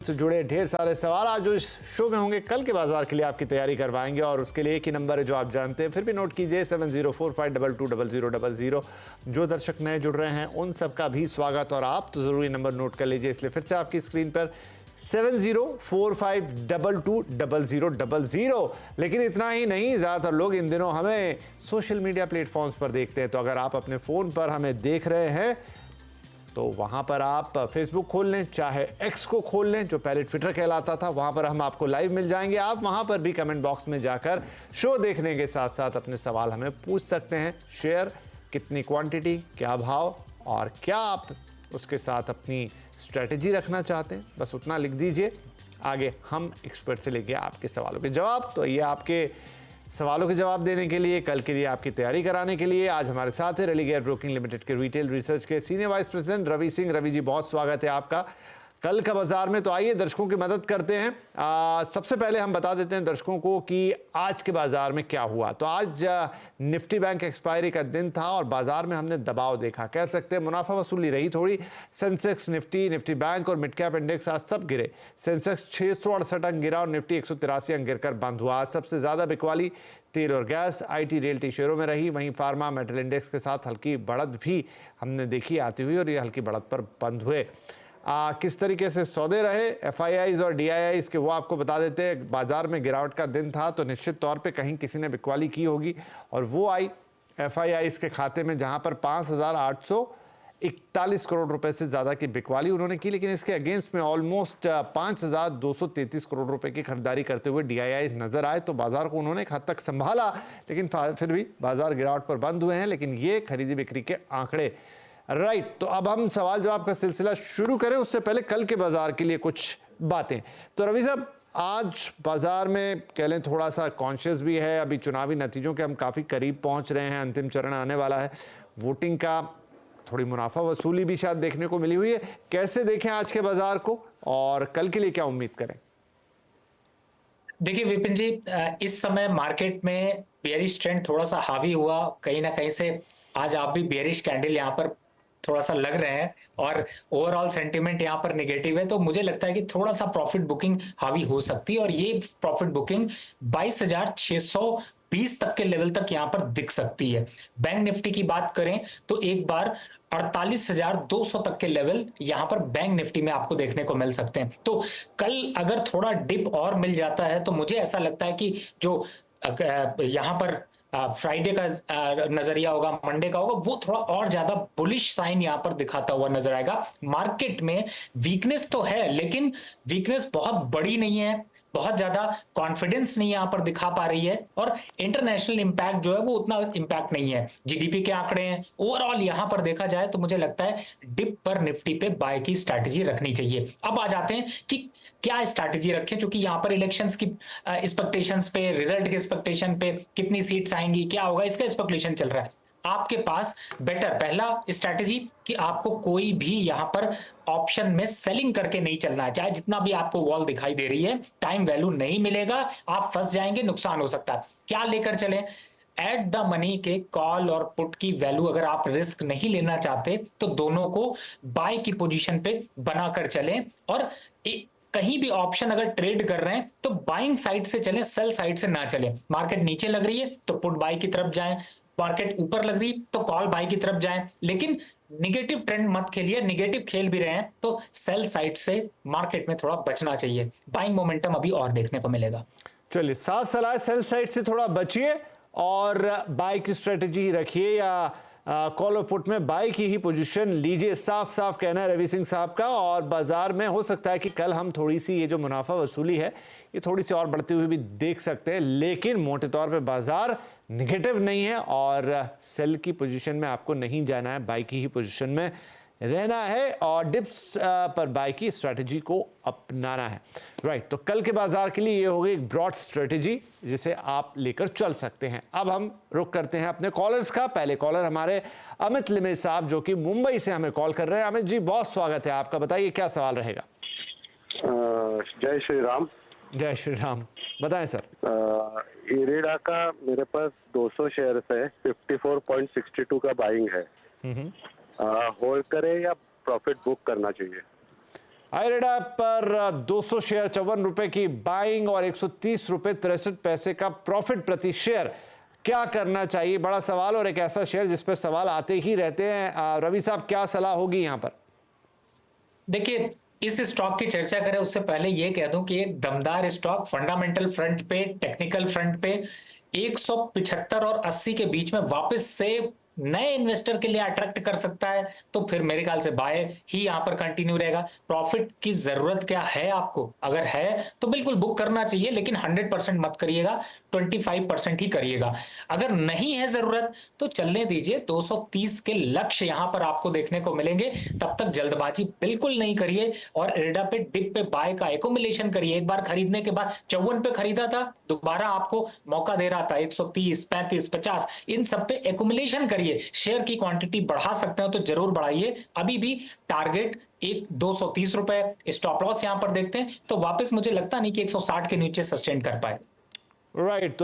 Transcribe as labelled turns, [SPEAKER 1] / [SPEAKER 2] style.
[SPEAKER 1] से जुड़े ढेर सारे सवाल आज जो इस शो में होंगे कल के बाजार के लिए आपकी तैयारी करवाएंगे और उसके लिए एक ही नंबर है जो आप जानते हैं, फिर भी नोट कीजिए 7045220000। जो दर्शक नए जुड़ रहे हैं उन सबका भी स्वागत और आप तो जरूरी नंबर नोट कर लीजिए, इसलिए फिर से आपकी स्क्रीन पर 7045220000। लेकिन इतना ही नहीं, ज़्यादातर लोग इन दिनों हमें सोशल मीडिया प्लेटफॉर्म्स पर देखते हैं, तो अगर आप अपने फ़ोन पर हमें देख रहे हैं तो वहां पर आप फेसबुक खोल लें, चाहे एक्स को खोल लें जो पहले ट्विटर कहलाता था, वहां पर हम आपको लाइव मिल जाएंगे। आप वहां पर भी कमेंट बॉक्स में जाकर शो देखने के साथ साथ अपने सवाल हमें पूछ सकते हैं। शेयर कितनी क्वांटिटी, क्या भाव और क्या आप उसके साथ अपनी स्ट्रेटेजी रखना चाहते हैं, बस उतना लिख दीजिए। आगे हम एक्सपर्ट से लेके आपके सवालों के जवाब। तो ये आपके सवालों के जवाब देने के लिए, कल के लिए आपकी तैयारी कराने के लिए आज हमारे साथ है रेलिगेयर ब्रोकिंग लिमिटेड के रिटेल रिसर्च के senior vice president Ravi Singh. Ravi ji, बहुत स्वागत है आपका कल का बाजार में। तो आइए दर्शकों की मदद करते हैं। सबसे पहले हम बता देते हैं दर्शकों को कि आज के बाजार में क्या हुआ। तो आज निफ्टी बैंक एक्सपायरी का दिन था और बाजार में हमने दबाव देखा, कह सकते हैं मुनाफा वसूली रही थोड़ी। सेंसेक्स, निफ्टी बैंक और मिड कैप इंडेक्स आज सब गिरे। सेंसेक्स 668 अंक गिरा और निफ्टी 183 अंक गिरकर बंद हुआ। आज सबसे ज्यादा बिकवाली तेल और गैस, आईटी, रियल्टी शेयरों में रही। वहीं फार्मा, मेटल इंडेक्स के साथ हल्की बढ़त भी हमने देखी आती हुई और ये हल्की बढ़त पर बंद हुए। किस तरीके से सौदे रहे एफआईआईज और डीआईआईज के, वो आपको बता देते हैं। बाजार में गिरावट का दिन था तो निश्चित तौर पे कहीं किसी ने बिकवाली की होगी और वो आई एफआईआईज के खाते में, जहां पर 5,841 करोड़ रुपए से ज्यादा की बिकवाली उन्होंने की। लेकिन इसके अगेंस्ट में ऑलमोस्ट 5,233 करोड़ रुपए की खरीदारी करते हुए डीआईआईज नजर आए। तो बाजार को उन्होंने एक हद तक संभाला, लेकिन फिर भी बाजार गिरावट पर बंद हुए हैं। लेकिन ये खरीदी बिक्री के आंकड़े। राइट, तो अब हम सवाल जवाब का सिलसिला शुरू करें, उससे पहले कल के बाजार के लिए कुछ बातें। तो रवि साहब, आज बाजार में कह लें थोड़ा सा कॉन्शियस भी है, अभी चुनावी नतीजों के हम काफी करीब पहुंच रहे हैं, अंतिम चरण आने वाला है, वोटिंग का थोड़ी मुनाफा वसूली भी शायद देखने को मिली हुई है। कैसे देखें आज के बाजार को और कल के लिए क्या उम्मीद करें?
[SPEAKER 2] देखिए विपिन जी, इस समय मार्केट में बेयरिश ट्रेंड थोड़ा सा हावी हुआ कहीं ना कहीं से। आज आप भी बेयरिश कैंडल यहाँ पर थोड़ा सा लग रहे हैं और ओवरऑल सेंटीमेंट यहाँ पर नेगेटिव है, तो मुझे लगता है कि थोड़ा सा प्रॉफिट बुकिंग हावी हो सकती है और ये प्रॉफिट बुकिंग 22,620 तक के लेवल तक यहाँ पर दिख सकती है। बैंक निफ्टी की बात करें तो एक बार 48,200 तक के लेवल यहां पर बैंक निफ्टी में आपको देखने को मिल सकते हैं। तो कल अगर थोड़ा डिप और मिल जाता है तो मुझे ऐसा लगता है कि जो यहां पर फ्राइडे का नजरिया होगा, मंडे का होगा, वो थोड़ा और ज्यादा बुलिश साइन यहां पर दिखाता हुआ नजर आएगा। मार्केट में वीकनेस तो है लेकिन वीकनेस बहुत बड़ी नहीं है, बहुत ज्यादा कॉन्फिडेंस नहीं यहां पर दिखा पा रही है और इंटरनेशनल इंपैक्ट जो है वो उतना इंपैक्ट नहीं है। जीडीपी के आंकड़े हैं, ओवरऑल यहां पर देखा जाए तो मुझे लगता है डिप पर निफ्टी पे बाय की स्ट्रैटेजी रखनी चाहिए। अब आ जाते हैं कि क्या स्ट्रैटेजी रखें, क्योंकि यहां पर इलेक्शंस की एक्सपेक्टेशंस पे, रिजल्ट के एक्सपेक्टेशन पे, कितनी सीट्स आएंगी, क्या होगा, इसका स्पेकुलेशन चल रहा है। आपके पास बेटर पहला स्ट्रैटेजी कि आपको कोई भी यहां पर ऑप्शन में सेलिंग करके नहीं चलना है। चाहे जितना भी आपको वॉल दिखाई दे रही है, टाइम वैल्यू नहीं मिलेगा, आप फंस जाएंगे, नुकसान हो सकता है। क्या लेकर चलें? एट द मनी के कॉल और पुट की वैल्यू अगर आप रिस्क नहीं लेना चाहते तो दोनों को बाय की पोजीशन पे बनाकर चलें और कहीं भी ऑप्शन अगर ट्रेड कर रहे हैं तो बाइंग साइड से चलें, सेल साइड से ना चलें। मार्केट नीचे लग रही है तो पुट बाय की तरफ जाएं, मार्केट ऊपर लग रही तो कॉल बाय की तरफ जाएं, लेकिन निगेटिव ट्रेंड मत खेलिए। निगेटिव खेल भी रहे हैं तो सेल साइड से मार्केट में थोड़ा बचना चाहिए। बाइंग मोमेंटम अभी और देखने को मिलेगा।
[SPEAKER 1] चलिए, साफ सलाह, सेल साइड से थोड़ा बचिए और बाय की स्ट्रेटेजी रखिए या कॉल और पुट में बाय की ही पोजीशन लीजिए। साफ साफ कहना है रवि सिंह साहब का। और बाजार में हो सकता है कि कल हम थोड़ी सी ये जो मुनाफा वसूली है ये थोड़ी सी और बढ़ती हुई भी देख सकते हैं, लेकिन मोटे तौर पे बाजार नेगेटिव नहीं है और सेल की पोजीशन में आपको नहीं जाना है, बाय की ही पोजीशन में रहना है और डिप्स पर बाय की स्ट्रैटेजी को अपनाना है। राइट, तो कल के बाजार के लिए ये होगी एक ब्रॉड स्ट्रैटेजी जिसे आप लेकर चल सकते हैं। अब हम रुक करते हैं अपने कॉलर्स का। पहले कॉलर हमारे अमित लिमे साहब जो कि मुंबई से हमें कॉल कर रहे हैं। अमित जी, बहुत स्वागत है आपका, बताइए क्या सवाल रहेगा?
[SPEAKER 3] जय श्री राम।
[SPEAKER 1] जय श्री राम, बताएं सर।
[SPEAKER 3] इरेडा का मेरे पास 200 शेयर है, 54.62 का बाइंग है। होल्ड करें या प्रॉफिट बुक करना चाहिए?
[SPEAKER 1] आइरेडा पर 200 शेयर 54 रुपए की बाइंग और 130 रुपए 63 पैसे का प्रॉफिट प्रति शेयर। क्या करना चाहिए, बड़ा सवाल, और एक ऐसा शेयर जिस पर सवाल आते ही रहते हैं। रवि साहब, क्या सलाह होगी यहां पर?
[SPEAKER 2] देखिए, इस स्टॉक की चर्चा करें उससे पहले ये कह दूं कि एक दमदार स्टॉक फंडामेंटल फ्रंट पे, टेक्निकल फ्रंट पे 175 और 80 के बीच में वापस से नए इन्वेस्टर के लिए अट्रैक्ट कर सकता है, तो फिर मेरे ख्याल से बाय ही यहां पर कंटिन्यू रहेगा। प्रॉफिट की जरूरत क्या है आपको, अगर है तो बिल्कुल बुक करना चाहिए, लेकिन 100% मत करिएगा, 25% ही करिएगा। अगर नहीं है जरूरत तो चलने दीजिए। 230 के लक्ष्य यहां पर आपको देखने को मिलेंगे, तब तक जल्दबाजी बिल्कुल नहीं करिए और इरेडा पे डिप पे बाय का एकोमुलेशन करिए। एक बार खरीदने के बाद 54 पे खरीदा था, दोबारा आपको मौका दे रहा था 130, 35, 50, इन सब पे एकोमुलेशन करिए। शेयर की क्वांटिटी बढ़ा सकते हो तो जरूर बढ़ाइए। अभी भी टारगेट 230 रुपए, स्टॉप लॉस यहां पर देखते हैं तो वापस मुझे लगता नहीं कि 160 के नीचे सस्टेन कर पाए।
[SPEAKER 1] राइट।